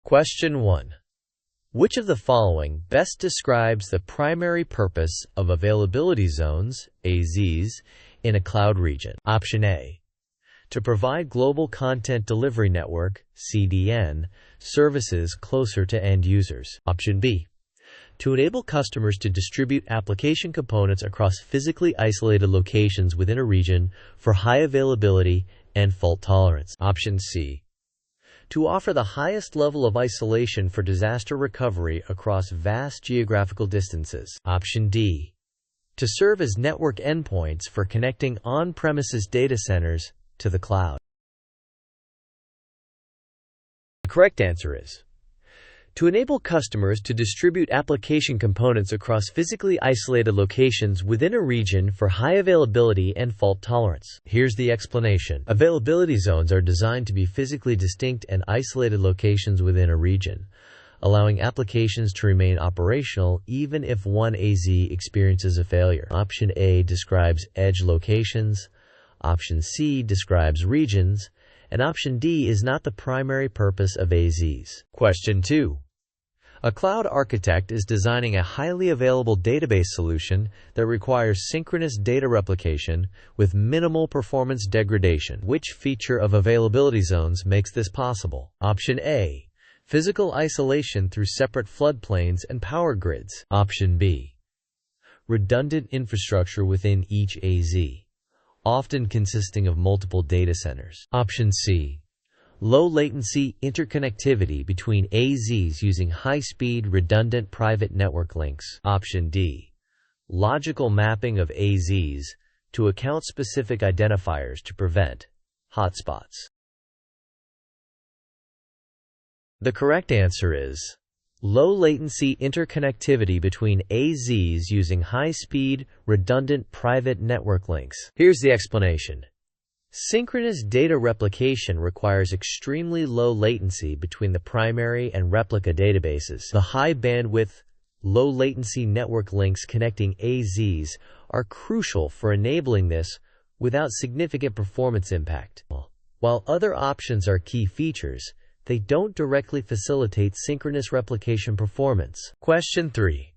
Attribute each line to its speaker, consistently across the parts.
Speaker 1: Question 1. Which of the following best describes the primary purpose of availability zones, AZs, in a cloud region? Option A. To provide global content delivery network, CDN, services closer to end users. Option B. To enable customers to distribute application components across physically isolated locations within a region for high availability and fault tolerance. Option C. To offer the highest level of isolation for disaster recovery across vast geographical distances. Option D. To serve as network endpoints for connecting on-premises data centers to the cloud. The correct answer is to enable customers to distribute application components across physically isolated locations within a region for high availability and fault tolerance. Here's the explanation. Availability zones are designed to be physically distinct and isolated locations within a region, allowing applications to remain operational even if one AZ experiences a failure. Option A describes edge locations, Option C describes regions, and Option D is not the primary purpose of AZs. Question 2. A cloud architect is designing a highly available database solution that requires synchronous data replication with minimal performance degradation. Which feature of availability zones makes this possible? Option A. Physical isolation through separate floodplains and power grids. Option B. Redundant infrastructure within each AZ, often consisting of multiple data centers. Option C. Low latency interconnectivity between AZs using high-speed redundant private network links. Option D. Logical mapping of AZs to account-specific identifiers to prevent hotspots. The correct answer is low latency interconnectivity between AZs using high-speed redundant private network links. Here's the explanation. Synchronous data replication requires extremely low latency between the primary and replica databases. The high bandwidth, low latency network links connecting AZs are crucial for enabling this without significant performance impact. While other options are key features, they don't directly facilitate synchronous replication performance. Question 3.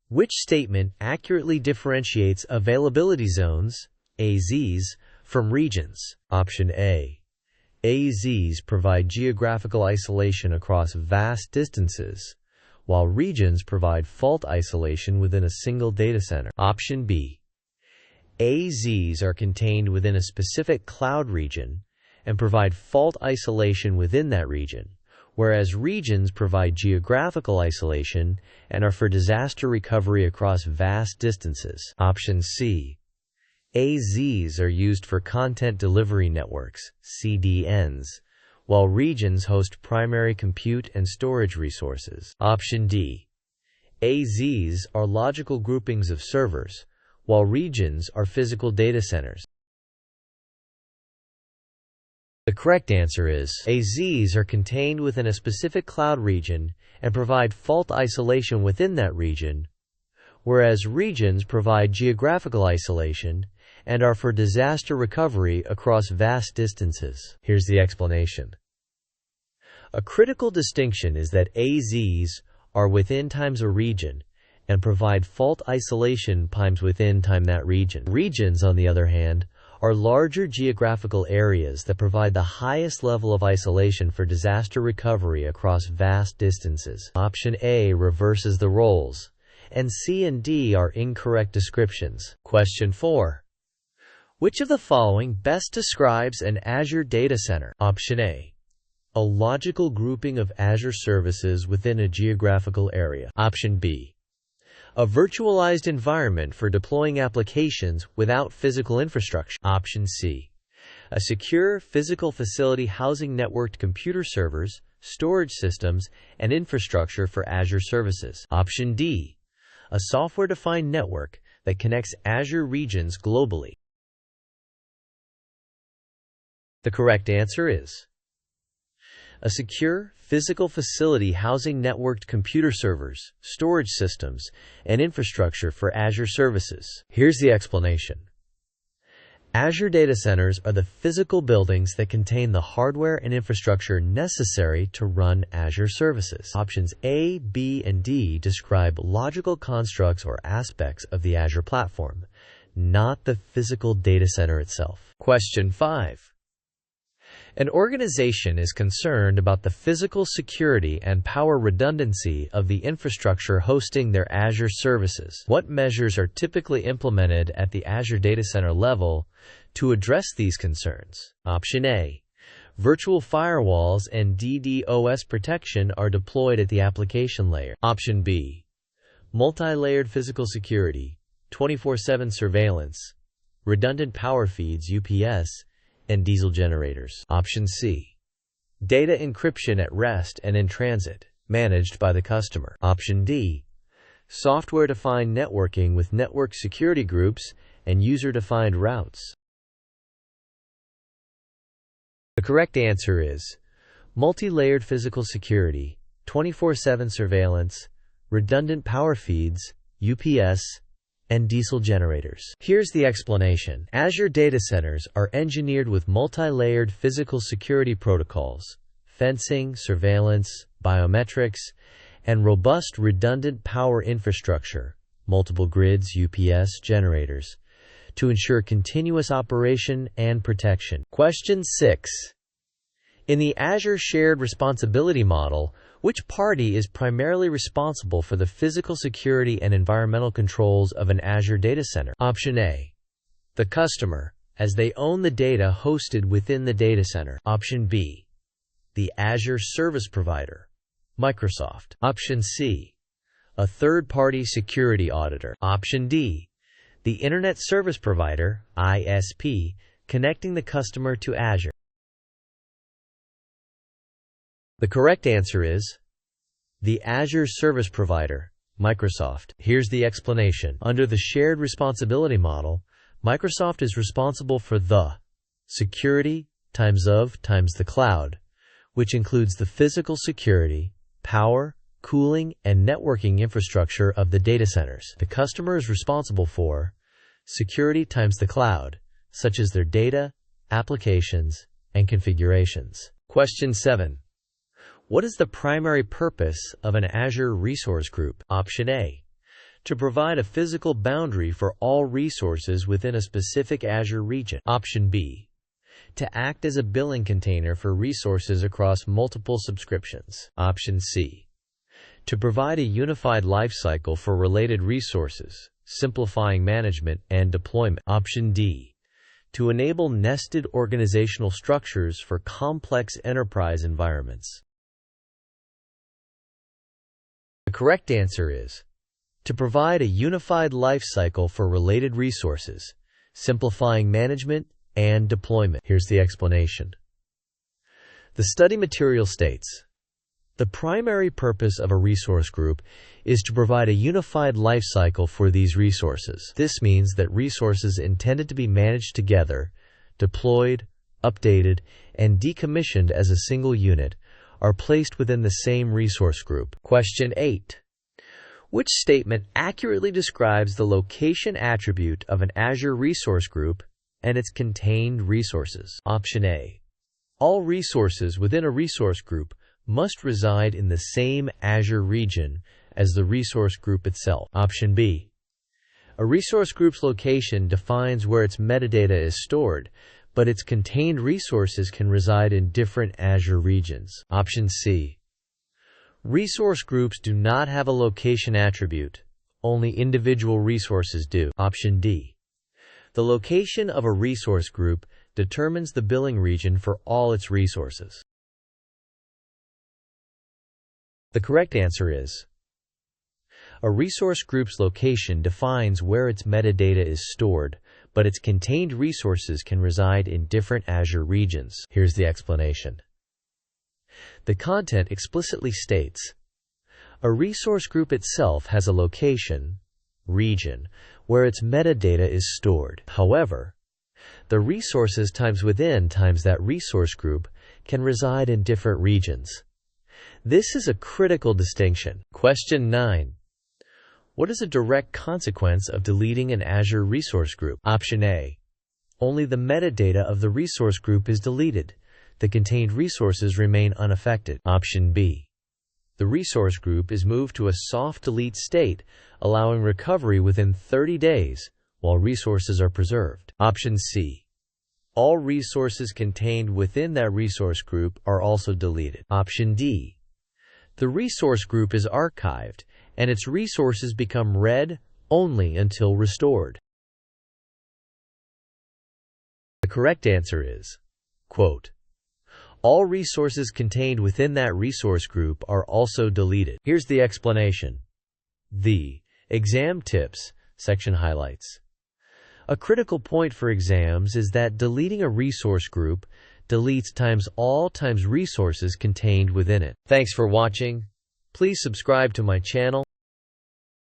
Speaker 1: Which statement accurately differentiates availability zones, AZs, from regions? Option A. AZs provide geographical isolation across vast distances, while regions provide fault isolation within a single data center. Option B. AZs are contained within a specific cloud region and provide fault isolation within that region, whereas regions provide geographical isolation and are for disaster recovery across vast distances. Option C. AZs are used for content delivery networks, CDNs, while regions host primary compute and storage resources. Option D. AZs are logical groupings of servers, while regions are physical data centers. The correct answer is AZs are contained within a specific cloud region and provide fault isolation within that region, whereas regions provide geographical isolation and are for disaster recovery across vast distances. Here's the explanation. A critical distinction is that AZs are within times a region and provide fault isolation times within time that region. Regions, on the other hand, are larger geographical areas that provide the highest level of isolation for disaster recovery across vast distances. Option A reverses the roles, and C and D are incorrect descriptions. Question 4. Which of the following best describes an Azure data center? Option A. A logical grouping of Azure services within a geographical area. Option B. A virtualized environment for deploying applications without physical infrastructure. Option C. A secure physical facility housing networked computer servers, storage systems, and infrastructure for Azure services. Option D. A software-defined network that connects Azure regions globally. The correct answer is a secure physical facility housing networked computer servers, storage systems, and infrastructure for Azure services. Here's the explanation. Azure data centers are the physical buildings that contain the hardware and infrastructure necessary to run Azure services. Options A, B, and D describe logical constructs or aspects of the Azure platform, not the physical data center itself. Question 5. An organization is concerned about the physical security and power redundancy of the infrastructure hosting their Azure services. What measures are typically implemented at the Azure data center level to address these concerns? Option A. Virtual firewalls and DDoS protection are deployed at the application layer. Option B. Multi-layered physical security, 24/7 surveillance, redundant power feeds UPS, and diesel generators. Option C. Data encryption at rest and in transit, managed by the customer. Option D. Software-defined networking with network security groups and user-defined routes. The correct answer is multi-layered physical security, 24/7 surveillance, redundant power feeds, UPS, and diesel generators. Here's the explanation. Azure data centers are engineered with multi-layered physical security protocols, fencing, surveillance, biometrics, and robust redundant power infrastructure, multiple grids, UPS, generators, to ensure continuous operation and protection. Question 6. In the Azure Shared Responsibility Model, which party is primarily responsible for the physical security and environmental controls of an Azure data center? Option A. The customer, as they own the data hosted within the data center. Option B. The Azure service provider, Microsoft. Option C. A third-party security auditor. Option D. The Internet Service Provider, ISP, connecting the customer to Azure. The correct answer is the Azure Service Provider, Microsoft. Here's the explanation. Under the shared responsibility model, Microsoft is responsible for the security times the cloud, which includes the physical security, power, cooling, and networking infrastructure of the data centers. The customer is responsible for security times the cloud, such as their data, applications, and configurations. Question 7. What is the primary purpose of an Azure resource group? Option A. To provide a physical boundary for all resources within a specific Azure region. Option B. To act as a billing container for resources across multiple subscriptions. Option C. To provide a unified lifecycle for related resources, simplifying management and deployment. Option D. To enable nested organizational structures for complex enterprise environments. The correct answer is to provide a unified lifecycle for related resources, simplifying management and deployment. Here's the explanation. The study material states, the primary purpose of a resource group is to provide a unified lifecycle for these resources. This means that resources intended to be managed together, deployed, updated, and decommissioned as a single unit are placed within the same resource group. Question 8. Which statement accurately describes the location attribute of an Azure resource group and its contained resources? Option A. All resources within a resource group must reside in the same Azure region as the resource group itself. Option B. A resource group's location defines where its metadata is stored, but its contained resources can reside in different Azure regions. Option C. Resource groups do not have a location attribute. Only individual resources do. Option D. The location of a resource group determines the billing region for all its resources. The correct answer is a resource group's location defines where its metadata is stored, but its contained resources can reside in different Azure regions. Here's the explanation. The content explicitly states, a resource group itself has a location, region, where its metadata is stored. However, the resources times that resource group can reside in different regions. This is a critical distinction. Question 9. What is a direct consequence of deleting an Azure resource group? Option A. only the metadata of the resource group is deleted. The contained resources remain unaffected. Option B. The resource group is moved to a soft delete state, allowing recovery within 30 days while resources are preserved. Option C. All resources contained within that resource group are also deleted. Option D. The resource group is archived and its resources become read only until restored. The correct answer is, quote, all resources contained within that resource group are also deleted. Here's the explanation. The exam tips section highlights. A critical point for exams is that deleting a resource group deletes all resources contained within it. Thanks for watching. Please subscribe to my channel.